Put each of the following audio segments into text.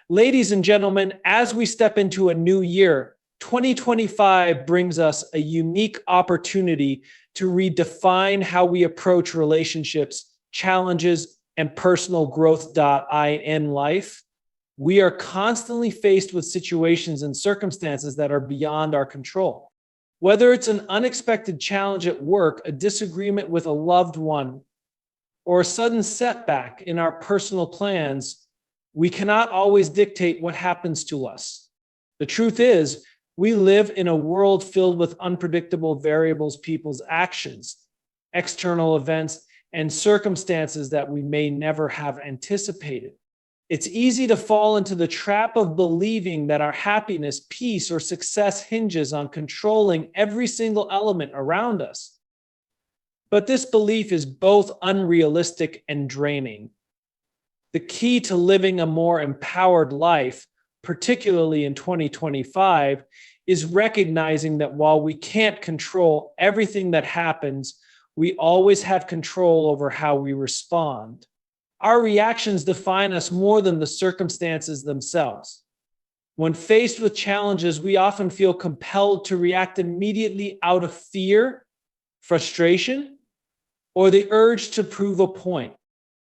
Ladies and gentlemen, as we step into a new year, 2025 brings us a unique opportunity to redefine how we approach relationships, challenges, and personal growth in life. We are constantly faced with situations and circumstances that are beyond our control. Whether it's an unexpected challenge at work, a disagreement with a loved one, or a sudden setback in our personal plans, we cannot always dictate what happens to us. The truth is, we live in a world filled with unpredictable variables, people's actions, external events, and circumstances that we may never have anticipated. It's easy to fall into the trap of believing that our happiness, peace, or success hinges on controlling every single element around us. But this belief is both unrealistic and draining. The key to living a more empowered life, particularly in 2025, is recognizing that while we can't control everything that happens, we always have control over how we respond. Our reactions define us more than the circumstances themselves. When faced with challenges, we often feel compelled to react immediately out of fear, frustration, or the urge to prove a point.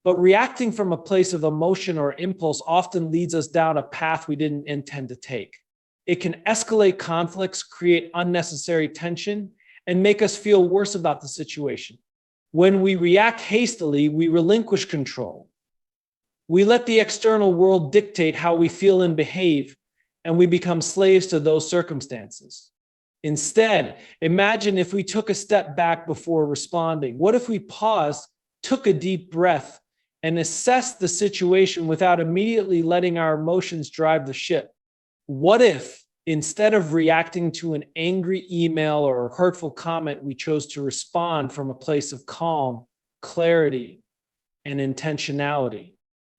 But reacting from a place of emotion or impulse often leads us down a path we didn't intend to take. It can escalate conflicts, create unnecessary tension, and make us feel worse about the situation. When we react hastily, we relinquish control. We let the external world dictate how we feel and behave, and we become slaves to those circumstances. Instead, imagine if we took a step back before responding. What if we paused, took a deep breath, and assessed the situation without immediately letting our emotions drive the ship? What if, instead of reacting to an angry email or a hurtful comment, we chose to respond from a place of calm, clarity, and intentionality?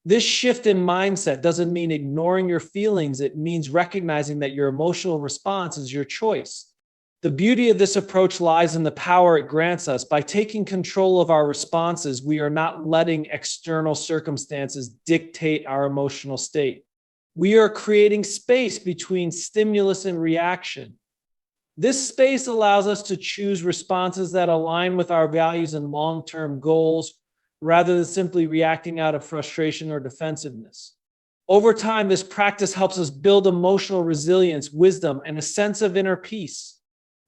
This shift in mindset doesn't mean ignoring your feelings. It means recognizing that your emotional response is your choice. The beauty of this approach lies in the power it grants us. By taking control of our responses, we are not letting external circumstances dictate our emotional state. We are creating space between stimulus and reaction. This space allows us to choose responses that align with our values and long-term goals, rather than simply reacting out of frustration or defensiveness. Over time, this practice helps us build emotional resilience, wisdom, and a sense of inner peace.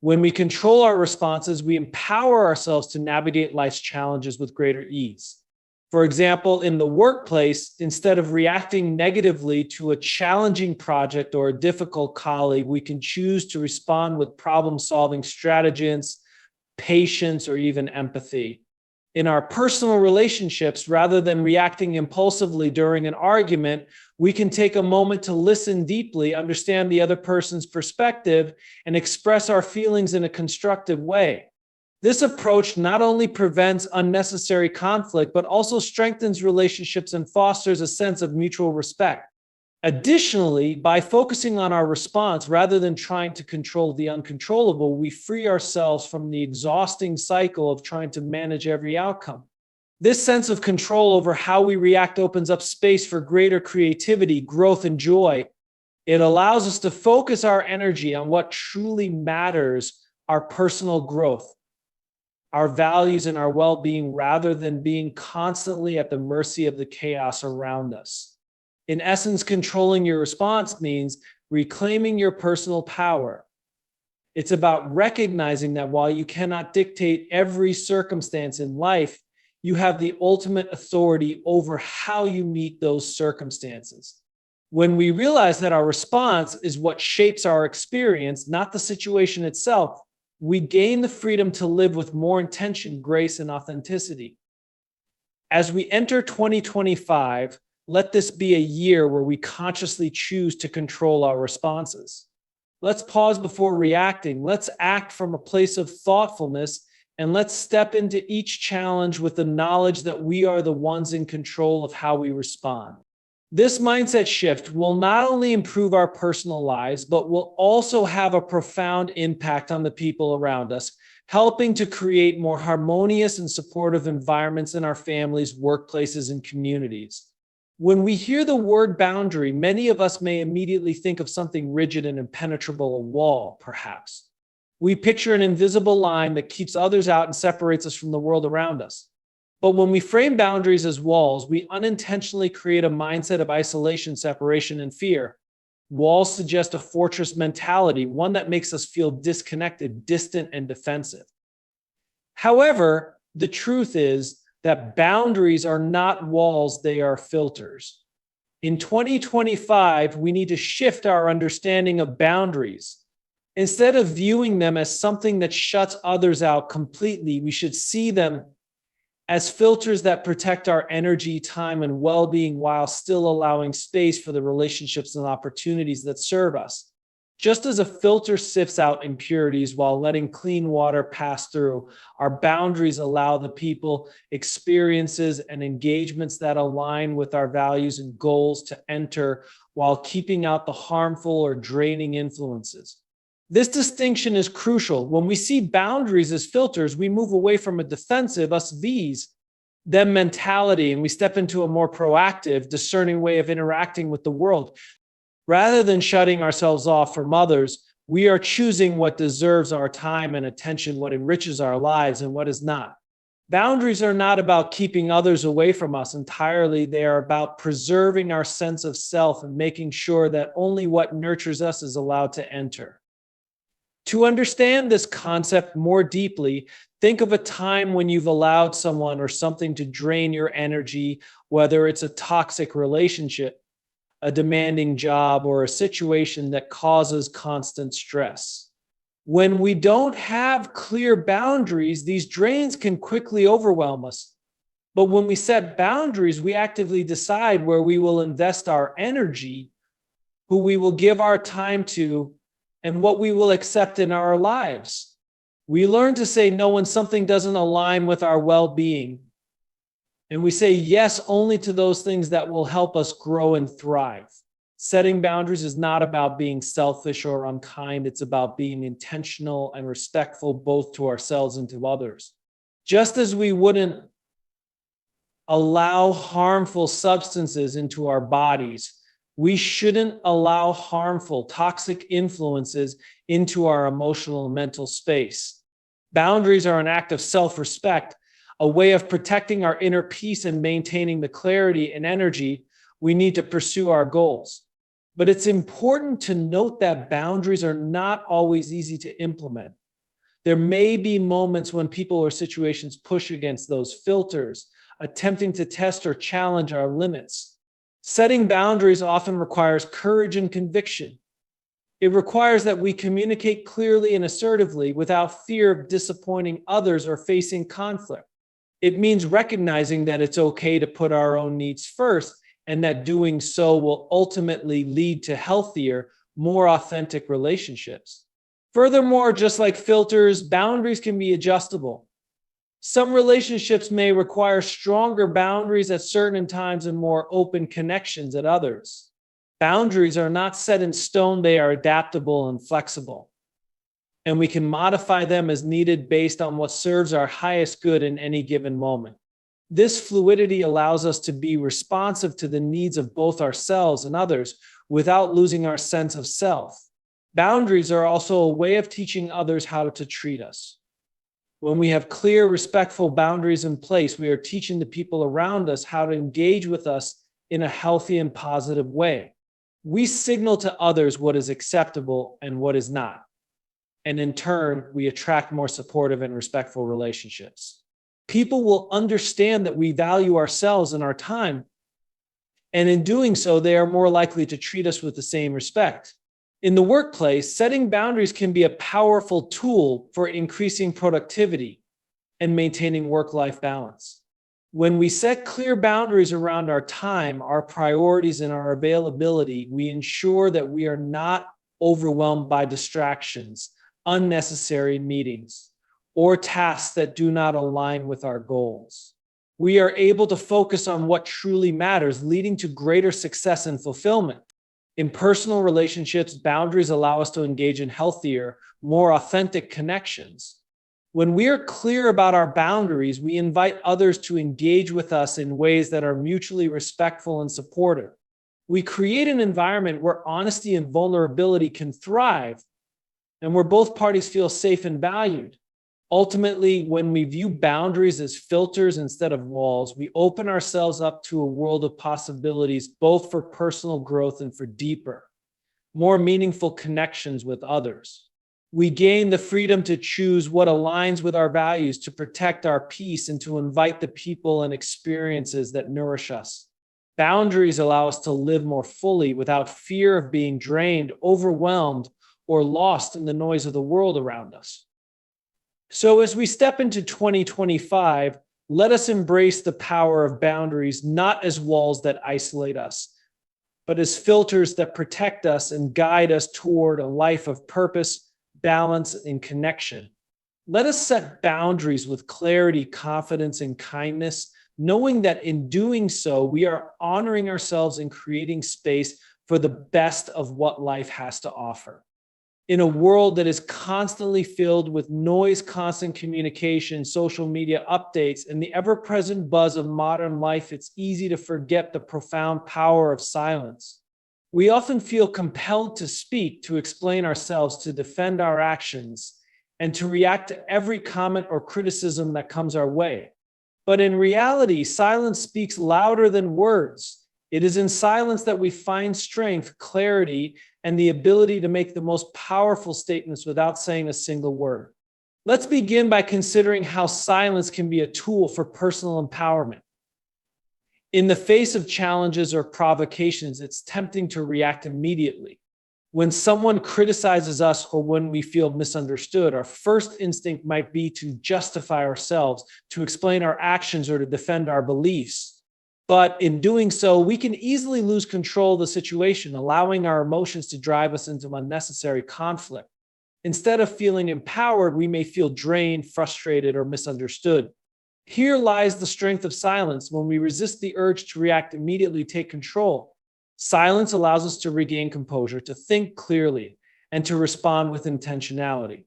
When we control our responses, we empower ourselves to navigate life's challenges with greater ease. For example, in the workplace, instead of reacting negatively to a challenging project or a difficult colleague, we can choose to respond with problem-solving strategies, patience, or even empathy. In our personal relationships, rather than reacting impulsively during an argument, we can take a moment to listen deeply, understand the other person's perspective, and express our feelings in a constructive way. This approach not only prevents unnecessary conflict, but also strengthens relationships and fosters a sense of mutual respect. Additionally, by focusing on our response rather than trying to control the uncontrollable, we free ourselves from the exhausting cycle of trying to manage every outcome. This sense of control over how we react opens up space for greater creativity, growth, and joy. It allows us to focus our energy on what truly matters, our personal growth, our values, and our well-being, rather than being constantly at the mercy of the chaos around us. In essence, controlling your response means reclaiming your personal power. It's about recognizing that while you cannot dictate every circumstance in life, you have the ultimate authority over how you meet those circumstances. When we realize that our response is what shapes our experience, not the situation itself, we gain the freedom to live with more intention, grace, and authenticity. As we enter 2025, let this be a year where we consciously choose to control our responses. Let's pause before reacting. Let's act from a place of thoughtfulness, and let's step into each challenge with the knowledge that we are the ones in control of how we respond. This mindset shift will not only improve our personal lives, but will also have a profound impact on the people around us, helping to create more harmonious and supportive environments in our families, workplaces, and communities. When we hear the word boundary, many of us may immediately think of something rigid and impenetrable, a wall, perhaps. We picture an invisible line that keeps others out and separates us from the world around us. But when we frame boundaries as walls, we unintentionally create a mindset of isolation, separation, and fear. Walls suggest a fortress mentality, one that makes us feel disconnected, distant, and defensive. However, the truth is that boundaries are not walls, they are filters. In 2025, we need to shift our understanding of boundaries. Instead of viewing them as something that shuts others out completely, we should see them as filters that protect our energy, time, and well-being while still allowing space for the relationships and opportunities that serve us. Just as a filter sifts out impurities while letting clean water pass through, our boundaries allow the people, experiences, and engagements that align with our values and goals to enter while keeping out the harmful or draining influences. This distinction is crucial. When we see boundaries as filters, we move away from a defensive, us these, them mentality, and we step into a more proactive, discerning way of interacting with the world. Rather than shutting ourselves off from others, we are choosing what deserves our time and attention, what enriches our lives, and what is not. Boundaries are not about keeping others away from us entirely. They are about preserving our sense of self and making sure that only what nurtures us is allowed to enter. To understand this concept more deeply, think of a time when you've allowed someone or something to drain your energy, whether it's a toxic relationship, a demanding job, or a situation that causes constant stress. When we don't have clear boundaries, these drains can quickly overwhelm us. But when we set boundaries, we actively decide where we will invest our energy, who we will give our time to, and what we will accept in our lives. We learn to say no when something doesn't align with our well-being. And we say yes only to those things that will help us grow and thrive. Setting boundaries is not about being selfish or unkind. It's about being intentional and respectful both to ourselves and to others. Just as we wouldn't allow harmful substances into our bodies, we shouldn't allow harmful, toxic influences into our emotional and mental space. Boundaries are an act of self-respect, a way of protecting our inner peace and maintaining the clarity and energy we need to pursue our goals. But it's important to note that boundaries are not always easy to implement. There may be moments when people or situations push against those filters, attempting to test or challenge our limits. Setting boundaries often requires courage and conviction. It requires that we communicate clearly and assertively without fear of disappointing others or facing conflict. It means recognizing that it's okay to put our own needs first and that doing so will ultimately lead to healthier, more authentic relationships. Furthermore, just like filters, boundaries can be adjustable. Some relationships may require stronger boundaries at certain times and more open connections at others. Boundaries are not set in stone, they are adaptable and flexible. And we can modify them as needed based on what serves our highest good in any given moment. This fluidity allows us to be responsive to the needs of both ourselves and others without losing our sense of self. Boundaries are also a way of teaching others how to treat us. When we have clear, respectful boundaries in place, we are teaching the people around us how to engage with us in a healthy and positive way. We signal to others what is acceptable and what is not. And in turn, we attract more supportive and respectful relationships. People will understand that we value ourselves and our time. And in doing so, they are more likely to treat us with the same respect. In the workplace, setting boundaries can be a powerful tool for increasing productivity and maintaining work-life balance. When we set clear boundaries around our time, our priorities, and our availability, we ensure that we are not overwhelmed by distractions, unnecessary meetings, or tasks that do not align with our goals. We are able to focus on what truly matters, leading to greater success and fulfillment. In personal relationships, boundaries allow us to engage in healthier, more authentic connections. When we are clear about our boundaries, we invite others to engage with us in ways that are mutually respectful and supportive. We create an environment where honesty and vulnerability can thrive and where both parties feel safe and valued. Ultimately, when we view boundaries as filters instead of walls, we open ourselves up to a world of possibilities, both for personal growth and for deeper, more meaningful connections with others. We gain the freedom to choose what aligns with our values, to protect our peace, and to invite the people and experiences that nourish us. Boundaries allow us to live more fully without fear of being drained, overwhelmed, or lost in the noise of the world around us. So, as we step into 2025, let us embrace the power of boundaries, not as walls that isolate us, but as filters that protect us and guide us toward a life of purpose, balance, and connection. Let us set boundaries with clarity, confidence, and kindness, knowing that in doing so, we are honoring ourselves and creating space for the best of what life has to offer. In a world that is constantly filled with noise, constant communication, social media updates, and the ever-present buzz of modern life, it's easy to forget the profound power of silence. We often feel compelled to speak, to explain ourselves, to defend our actions, and to react to every comment or criticism that comes our way. But in reality, silence speaks louder than words. It is in silence that we find strength, clarity, and the ability to make the most powerful statements without saying a single word. Let's begin by considering how silence can be a tool for personal empowerment. In the face of challenges or provocations, it's tempting to react immediately. When someone criticizes us or when we feel misunderstood, our first instinct might be to justify ourselves, to explain our actions, or to defend our beliefs. But in doing so, we can easily lose control of the situation, allowing our emotions to drive us into unnecessary conflict. Instead of feeling empowered, we may feel drained, frustrated, or misunderstood. Here lies the strength of silence. When we resist the urge to react immediately, take control. Silence allows us to regain composure, to think clearly, and to respond with intentionality.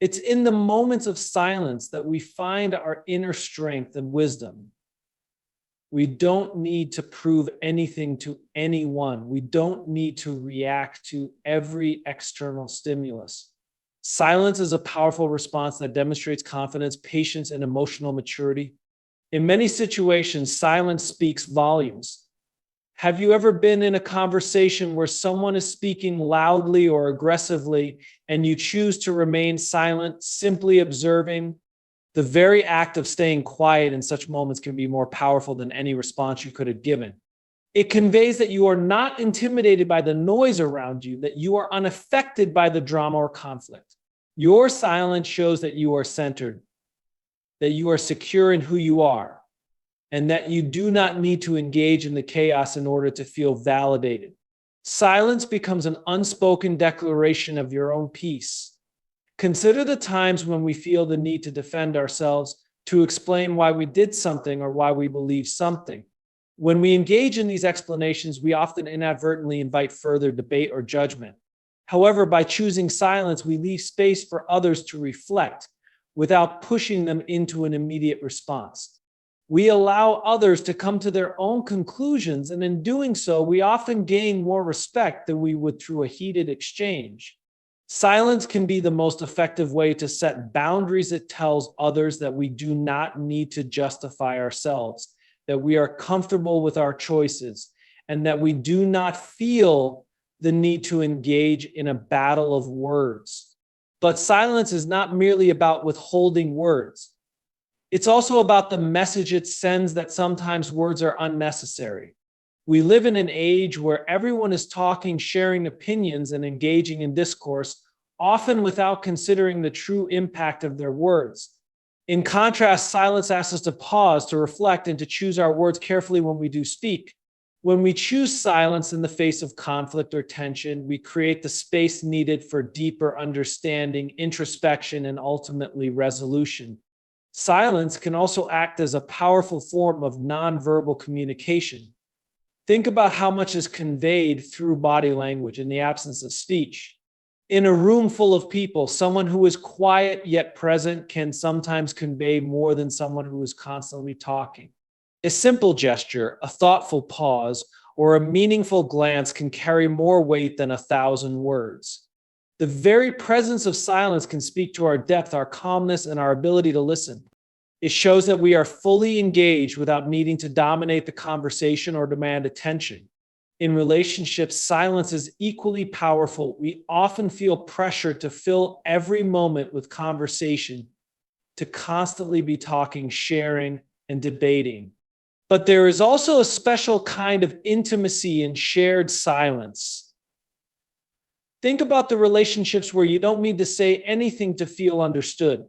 It's in the moments of silence that we find our inner strength and wisdom. We don't need to prove anything to anyone. We don't need to react to every external stimulus. Silence is a powerful response that demonstrates confidence, patience, and emotional maturity. In many situations, silence speaks volumes. Have you ever been in a conversation where someone is speaking loudly or aggressively and you choose to remain silent, simply observing? The very act of staying quiet in such moments can be more powerful than any response you could have given. It conveys that you are not intimidated by the noise around you, that you are unaffected by the drama or conflict. Your silence shows that you are centered, that you are secure in who you are, and that you do not need to engage in the chaos in order to feel validated. Silence becomes an unspoken declaration of your own peace. Consider the times when we feel the need to defend ourselves, to explain why we did something or why we believe something. When we engage in these explanations, we often inadvertently invite further debate or judgment. However, by choosing silence, we leave space for others to reflect without pushing them into an immediate response. We allow others to come to their own conclusions, and in doing so, we often gain more respect than we would through a heated exchange. Silence can be the most effective way to set boundaries. It tells others that we do not need to justify ourselves, that we are comfortable with our choices, and that we do not feel the need to engage in a battle of words. But silence is not merely about withholding words. It's also about the message it sends, that sometimes words are unnecessary. We live in an age where everyone is talking, sharing opinions, and engaging in discourse, often without considering the true impact of their words. In contrast, silence asks us to pause, to reflect, and to choose our words carefully when we do speak. When we choose silence in the face of conflict or tension, we create the space needed for deeper understanding, introspection, and ultimately resolution. Silence can also act as a powerful form of nonverbal communication. Think about how much is conveyed through body language in the absence of speech. In a room full of people, someone who is quiet yet present can sometimes convey more than someone who is constantly talking. A simple gesture, a thoughtful pause, or a meaningful glance can carry more weight than 1,000 words. The very presence of silence can speak to our depth, our calmness, and our ability to listen. It shows that we are fully engaged without needing to dominate the conversation or demand attention. In relationships, silence is equally powerful. We often feel pressure to fill every moment with conversation, to constantly be talking, sharing, and debating. But there is also a special kind of intimacy in shared silence. Think about the relationships where you don't need to say anything to feel understood.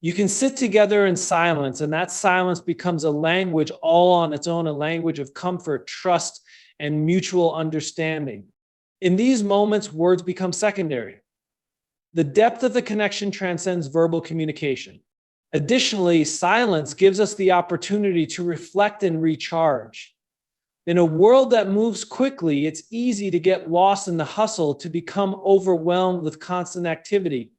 You can sit together in silence, and that silence becomes a language all on its own, a language of comfort, trust, and mutual understanding. In these moments, words become secondary. The depth of the connection transcends verbal communication. Additionally, silence gives us the opportunity to reflect and recharge. In a world that moves quickly, it's easy to get lost in the hustle, to become overwhelmed with constant activity.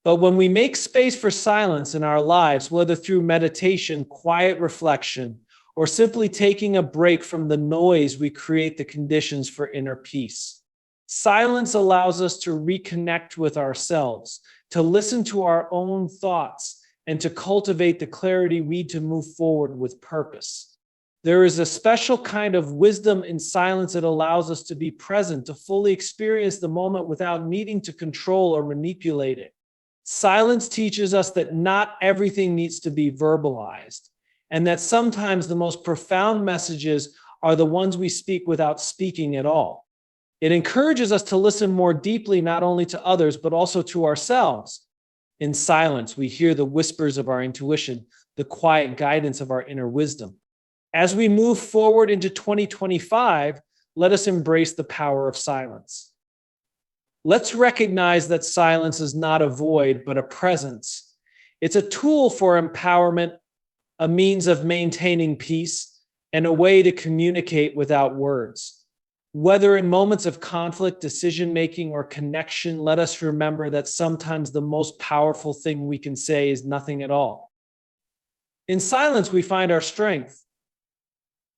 But when we make space for silence in our lives, whether through meditation, quiet reflection, or simply taking a break from the noise, we create the conditions for inner peace. Silence allows us to reconnect with ourselves, to listen to our own thoughts, and to cultivate the clarity we need to move forward with purpose. There is a special kind of wisdom in silence that allows us to be present, to fully experience the moment without needing to control or manipulate it. Silence teaches us that not everything needs to be verbalized, and that sometimes the most profound messages are the ones we speak without speaking at all. It encourages us to listen more deeply, not only to others, but also to ourselves. In silence, we hear the whispers of our intuition, the quiet guidance of our inner wisdom. As we move forward into 2025, let us embrace the power of silence. Let's recognize that silence is not a void, but a presence. It's a tool for empowerment, a means of maintaining peace, and a way to communicate without words. Whether in moments of conflict, decision-making, or connection, let us remember that sometimes the most powerful thing we can say is nothing at all. In silence, we find our strength.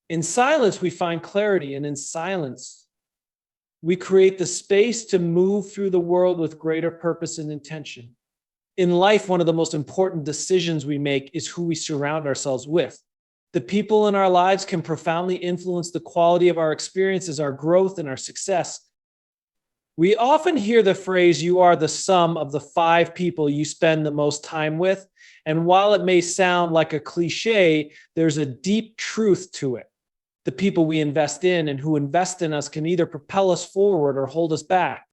In silence, we find clarity, and in silence, we create the space to move through the world with greater purpose and intention. In life, one of the most important decisions we make is who we surround ourselves with. The people in our lives can profoundly influence the quality of our experiences, our growth, and our success. We often hear the phrase, "You are the sum of the 5 people you spend the most time with." And while it may sound like a cliche, there's a deep truth to it. The people we invest in and who invest in us can either propel us forward or hold us back.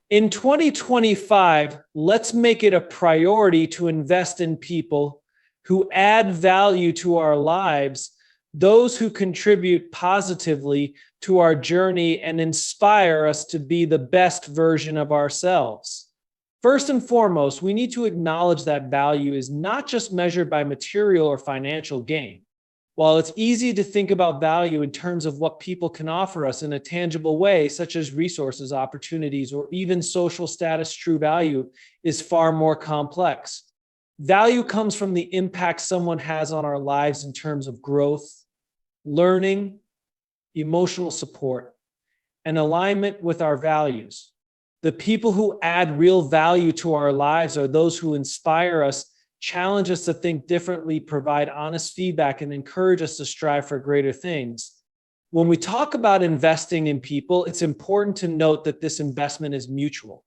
In 2025, let's make it a priority to invest in people who add value to our lives, those who contribute positively to our journey and inspire us to be the best version of ourselves. First and foremost, we need to acknowledge that value is not just measured by material or financial gain. While it's easy to think about value in terms of what people can offer us in a tangible way, such as resources, opportunities, or even social status, true value is far more complex. Value comes from the impact someone has on our lives in terms of growth, learning, emotional support, and alignment with our values. The people who add real value to our lives are those who inspire us, challenge us to think differently, provide honest feedback, and encourage us to strive for greater things. When we talk about investing in people, it's important to note that this investment is mutual.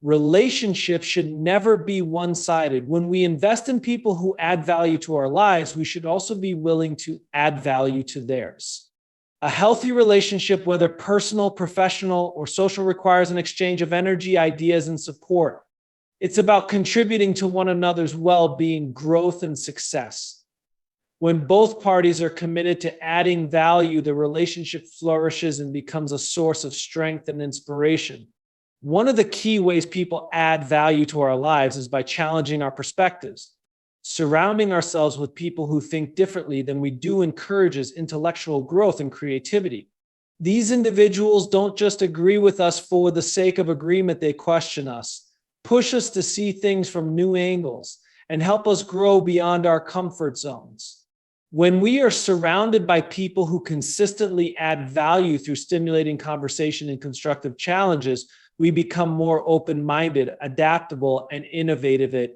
Relationships should never be one-sided. When we invest in people who add value to our lives, we should also be willing to add value to theirs. A healthy relationship, whether personal, professional, or social, requires an exchange of energy, ideas, and support. It's about contributing to one another's well-being, growth, and success. When both parties are committed to adding value, the relationship flourishes and becomes a source of strength and inspiration. One of the key ways people add value to our lives is by challenging our perspectives. Surrounding ourselves with people who think differently than we do encourages intellectual growth and creativity. These individuals don't just agree with us for the sake of agreement, they question us, push us to see things from new angles, and help us grow beyond our comfort zones. When we are surrounded by people who consistently add value through stimulating conversation and constructive challenges, we become more open-minded, adaptable, and innovative.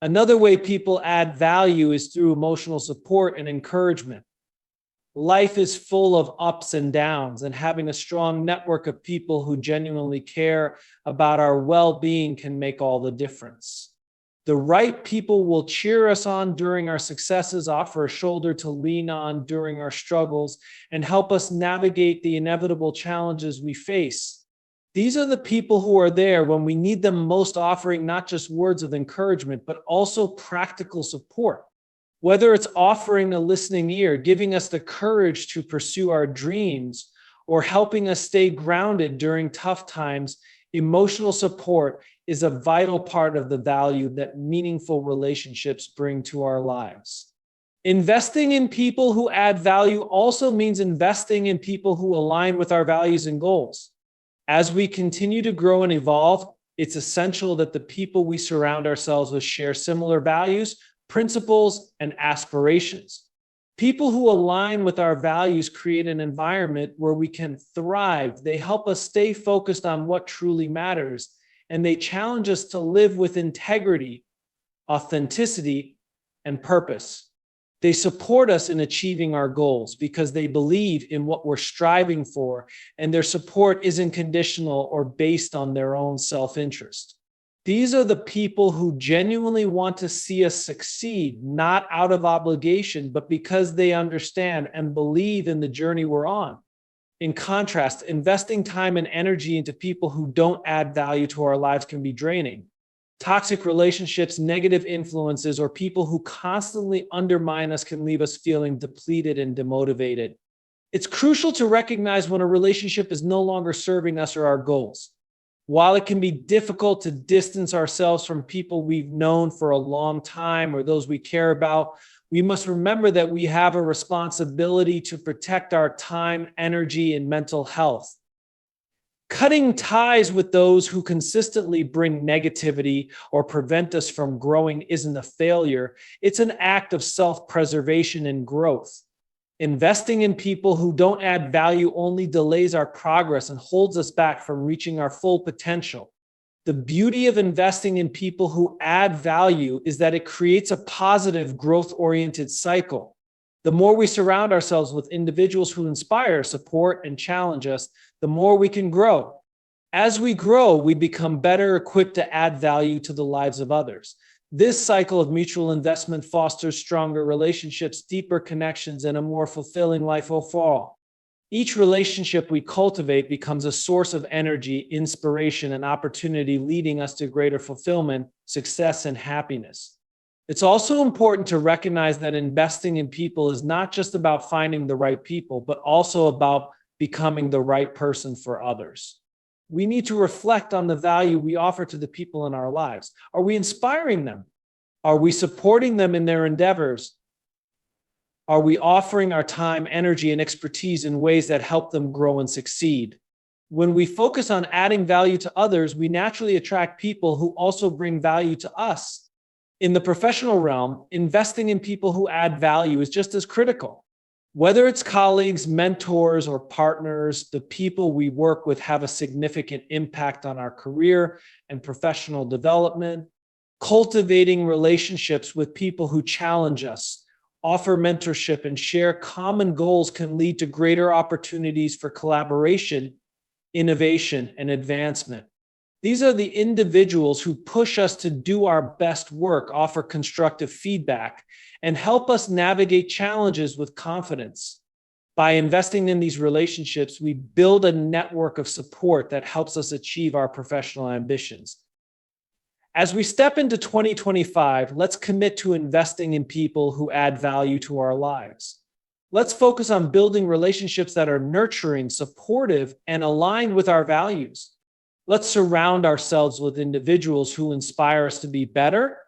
Another way people add value is through emotional support and encouragement. Life is full of ups and downs, and having a strong network of people who genuinely care about our well-being can make all the difference. The right people will cheer us on during our successes, offer a shoulder to lean on during our struggles, and help us navigate the inevitable challenges we face. These are the people who are there when we need them most, offering not just words of encouragement, but also practical support. Whether it's offering a listening ear, giving us the courage to pursue our dreams, or helping us stay grounded during tough times, emotional support is a vital part of the value that meaningful relationships bring to our lives. Investing in people who add value also means investing in people who align with our values and goals. As we continue to grow and evolve, it's essential that the people we surround ourselves with share similar values, principles, and aspirations. People who align with our values create an environment where we can thrive. They help us stay focused on what truly matters, and they challenge us to live with integrity, authenticity, and purpose. They support us in achieving our goals because they believe in what we're striving for, and their support isn't conditional or based on their own self-interest. These are the people who genuinely want to see us succeed, not out of obligation, but because they understand and believe in the journey we're on. In contrast, investing time and energy into people who don't add value to our lives can be draining. Toxic relationships, negative influences, or people who constantly undermine us can leave us feeling depleted and demotivated. It's crucial to recognize when a relationship is no longer serving us or our goals. While it can be difficult to distance ourselves from people we've known for a long time or those we care about, we must remember that we have a responsibility to protect our time, energy, and mental health. Cutting ties with those who consistently bring negativity or prevent us from growing isn't a failure. It's an act of self-preservation and growth. Investing in people who don't add value only delays our progress and holds us back from reaching our full potential. The beauty of investing in people who add value is that it creates a positive, growth-oriented cycle. The more we surround ourselves with individuals who inspire, support, and challenge us, the more we can grow. As we grow, we become better equipped to add value to the lives of others. This cycle of mutual investment fosters stronger relationships, deeper connections, and a more fulfilling life overall. Each relationship we cultivate becomes a source of energy, inspiration, and opportunity, leading us to greater fulfillment, success, and happiness. It's also important to recognize that investing in people is not just about finding the right people, but also about becoming the right person for others. We need to reflect on the value we offer to the people in our lives. Are we inspiring them? Are we supporting them in their endeavors? Are we offering our time, energy, and expertise in ways that help them grow and succeed? When we focus on adding value to others, we naturally attract people who also bring value to us. In the professional realm, investing in people who add value is just as critical. Whether it's colleagues, mentors, or partners, the people we work with have a significant impact on our career and professional development. Cultivating relationships with people who challenge us, offer mentorship, and share common goals can lead to greater opportunities for collaboration, innovation, and advancement. These are the individuals who push us to do our best work, offer constructive feedback, and help us navigate challenges with confidence. By investing in these relationships, we build a network of support that helps us achieve our professional ambitions. As we step into 2025, let's commit to investing in people who add value to our lives. Let's focus on building relationships that are nurturing, supportive, and aligned with our values. Let's surround ourselves with individuals who inspire us to be better,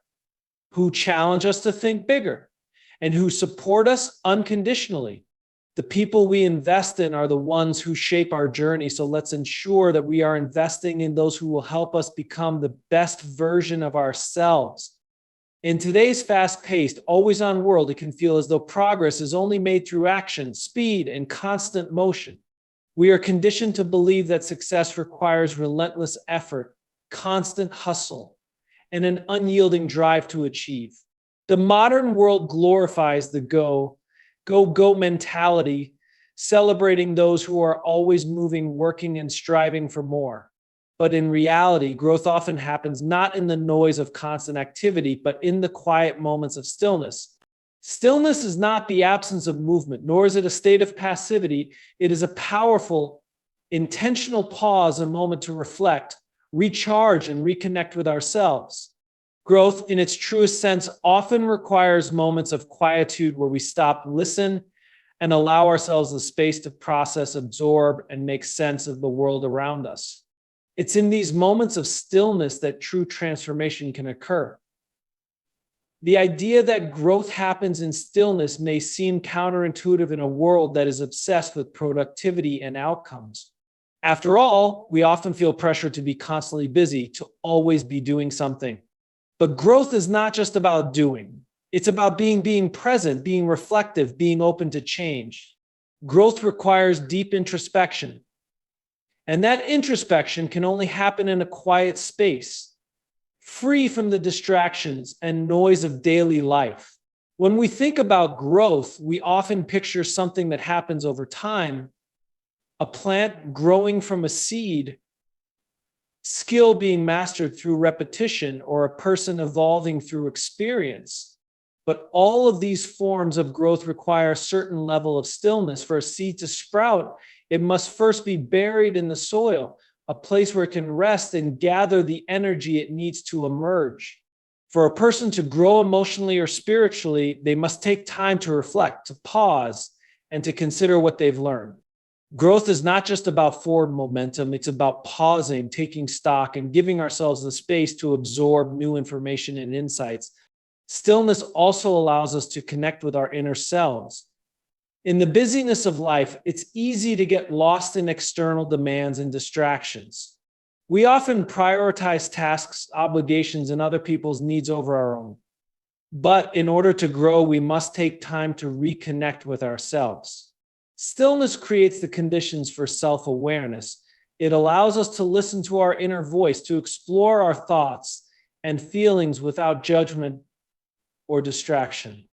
who challenge us to think bigger, and who support us unconditionally. The people we invest in are the ones who shape our journey. So let's ensure that we are investing in those who will help us become the best version of ourselves. In today's fast-paced, always-on world, it can feel as though progress is only made through action, speed, and constant motion. We are conditioned to believe that success requires relentless effort, constant hustle, and an unyielding drive to achieve. The modern world glorifies the go mentality, celebrating those who are always moving, working, and striving for more. But in reality, growth often happens not in the noise of constant activity, but in the quiet moments of stillness. Stillness is not the absence of movement, nor is it a state of passivity. It is a powerful, intentional pause, a moment to reflect, recharge, and reconnect with ourselves. Growth, in its truest sense, often requires moments of quietude where we stop, listen, and allow ourselves the space to process, absorb, and make sense of the world around us. It's in these moments of stillness that true transformation can occur. The idea that growth happens in stillness may seem counterintuitive in a world that is obsessed with productivity and outcomes. After all, we often feel pressure to be constantly busy, to always be doing something. But growth is not just about doing. It's about being present, being reflective, being open to change. Growth requires deep introspection. And that introspection can only happen in a quiet space, free from the distractions and noise of daily life. When we think about growth, we often picture something that happens over time, a plant growing from a seed, skill being mastered through repetition, or a person evolving through experience. But all of these forms of growth require a certain level of stillness. For a seed to sprout, it must first be buried in the soil, a place where it can rest and gather the energy it needs to emerge. For a person to grow emotionally or spiritually, they must take time to reflect, to pause, and to consider what they've learned. Growth is not just about forward momentum, it's about pausing, taking stock, and giving ourselves the space to absorb new information and insights. Stillness also allows us to connect with our inner selves. In the busyness of life, it's easy to get lost in external demands and distractions. We often prioritize tasks, obligations, and other people's needs over our own. But in order to grow, we must take time to reconnect with ourselves. Stillness creates the conditions for self-awareness. It allows us to listen to our inner voice, to explore our thoughts and feelings without judgment or distraction.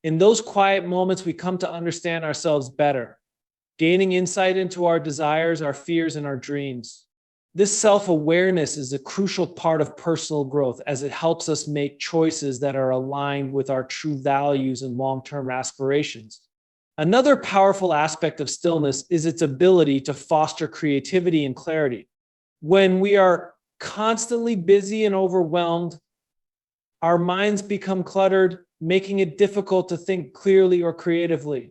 In those quiet moments, we come to understand ourselves better, gaining insight into our desires, our fears, and our dreams. This self-awareness is a crucial part of personal growth as it helps us make choices that are aligned with our true values and long-term aspirations. Another powerful aspect of stillness is its ability to foster creativity and clarity. When we are constantly busy and overwhelmed, our minds become cluttered, making it difficult to think clearly or creatively.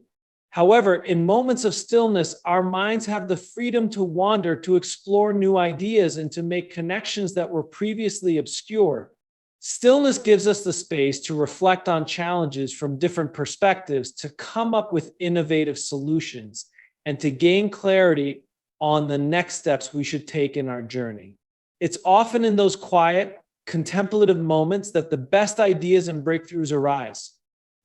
However, in moments of stillness, our minds have the freedom to wander, to explore new ideas, and to make connections that were previously obscure. Stillness gives us the space to reflect on challenges from different perspectives, to come up with innovative solutions, and to gain clarity on the next steps we should take in our journey. It's often in those quiet, contemplative moments that the best ideas and breakthroughs arise.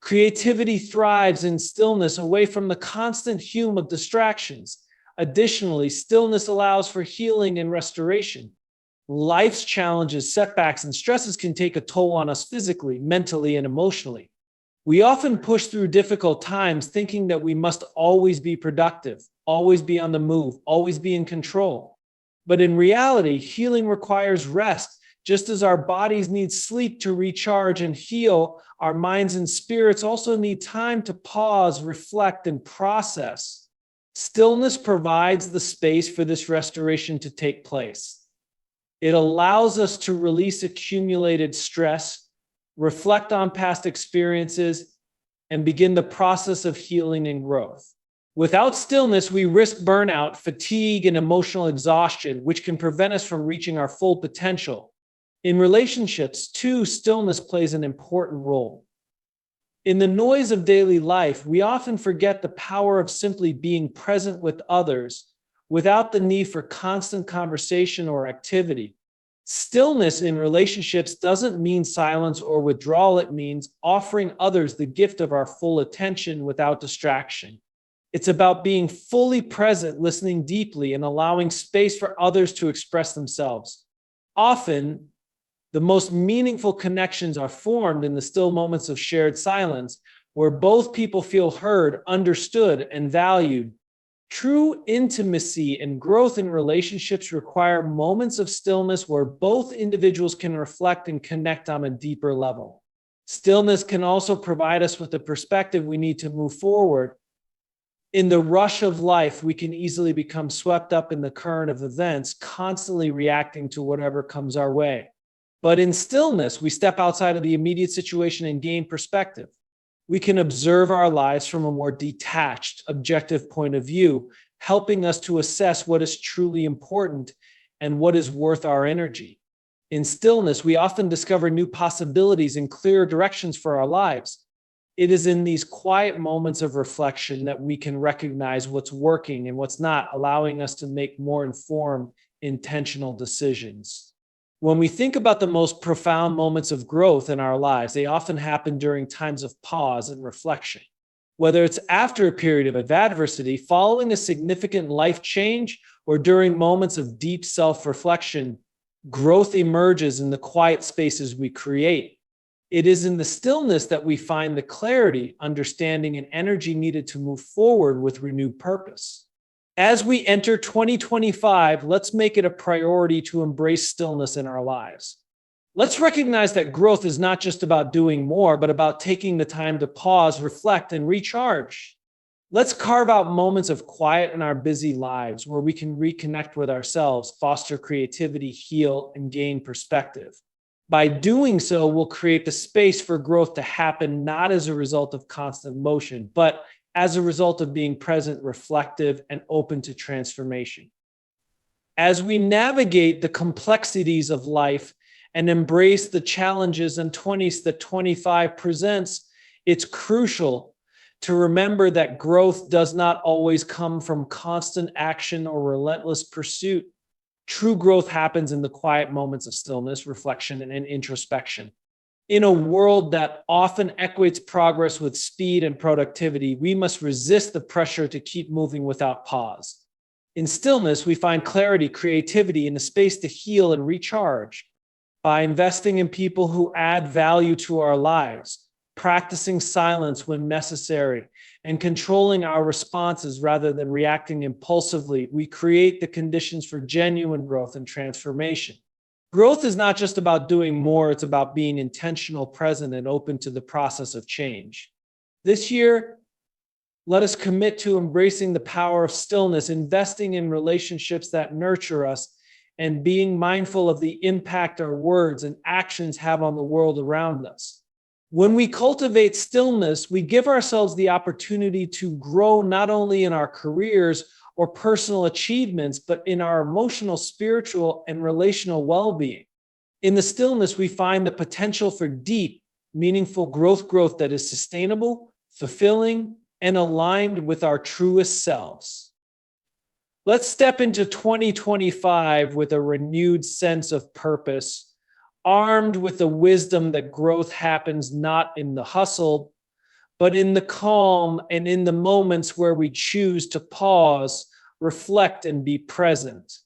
Creativity thrives in stillness, away from the constant hum of distractions. Additionally, stillness allows for healing and restoration. Life's challenges, setbacks, and stresses can take a toll on us physically, mentally, and emotionally. We often push through difficult times thinking that we must always be productive, always be on the move, always be in control. But in reality, healing requires rest. Just as our bodies need sleep to recharge and heal, our minds and spirits also need time to pause, reflect, and process. Stillness provides the space for this restoration to take place. It allows us to release accumulated stress, reflect on past experiences, and begin the process of healing and growth. Without stillness, we risk burnout, fatigue, and emotional exhaustion, which can prevent us from reaching our full potential. In relationships, too, stillness plays an important role. In the noise of daily life, we often forget the power of simply being present with others without the need for constant conversation or activity. Stillness in relationships doesn't mean silence or withdrawal. It means offering others the gift of our full attention without distraction. It's about being fully present, listening deeply, and allowing space for others to express themselves. Often, the most meaningful connections are formed in the still moments of shared silence, where both people feel heard, understood, and valued. True intimacy and growth in relationships require moments of stillness where both individuals can reflect and connect on a deeper level. Stillness can also provide us with the perspective we need to move forward. In the rush of life, we can easily become swept up in the current of events, constantly reacting to whatever comes our way. But in stillness, we step outside of the immediate situation and gain perspective. We can observe our lives from a more detached, objective point of view, helping us to assess what is truly important and what is worth our energy. In stillness, we often discover new possibilities and clearer directions for our lives. It is in these quiet moments of reflection that we can recognize what's working and what's not, allowing us to make more informed, intentional decisions. When we think about the most profound moments of growth in our lives, they often happen during times of pause and reflection. Whether it's after a period of adversity, following a significant life change, or during moments of deep self-reflection, growth emerges in the quiet spaces we create. It is in the stillness that we find the clarity, understanding, and energy needed to move forward with renewed purpose. As we enter 2025, let's make it a priority to embrace stillness in our lives. Let's recognize that growth is not just about doing more, but about taking the time to pause, reflect, and recharge. Let's carve out moments of quiet in our busy lives where we can reconnect with ourselves, foster creativity, heal, and gain perspective. By doing so, we'll create the space for growth to happen not as a result of constant motion, but as a result of being present, reflective, and open to transformation. As we navigate the complexities of life and embrace the challenges and 20s that 25 presents, it's crucial to remember that growth does not always come from constant action or relentless pursuit. True growth happens in the quiet moments of stillness, reflection, and introspection. In a world that often equates progress with speed and productivity, we must resist the pressure to keep moving without pause. In stillness, we find clarity, creativity, and a space to heal and recharge. By investing in people who add value to our lives, practicing silence when necessary, and controlling our responses rather than reacting impulsively, we create the conditions for genuine growth and transformation. Growth is not just about doing more, it's about being intentional, present, and open to the process of change. This year, let us commit to embracing the power of stillness, investing in relationships that nurture us, and being mindful of the impact our words and actions have on the world around us. When we cultivate stillness, we give ourselves the opportunity to grow not only in our careers or personal achievements, but in our emotional, spiritual, and relational well-being. In the stillness, we find the potential for deep, meaningful growth that is sustainable, fulfilling, and aligned with our truest selves. Let's step into 2025 with a renewed sense of purpose, armed with the wisdom that growth happens not in the hustle, but in the calm and in the moments where we choose to pause, reflect, and be present.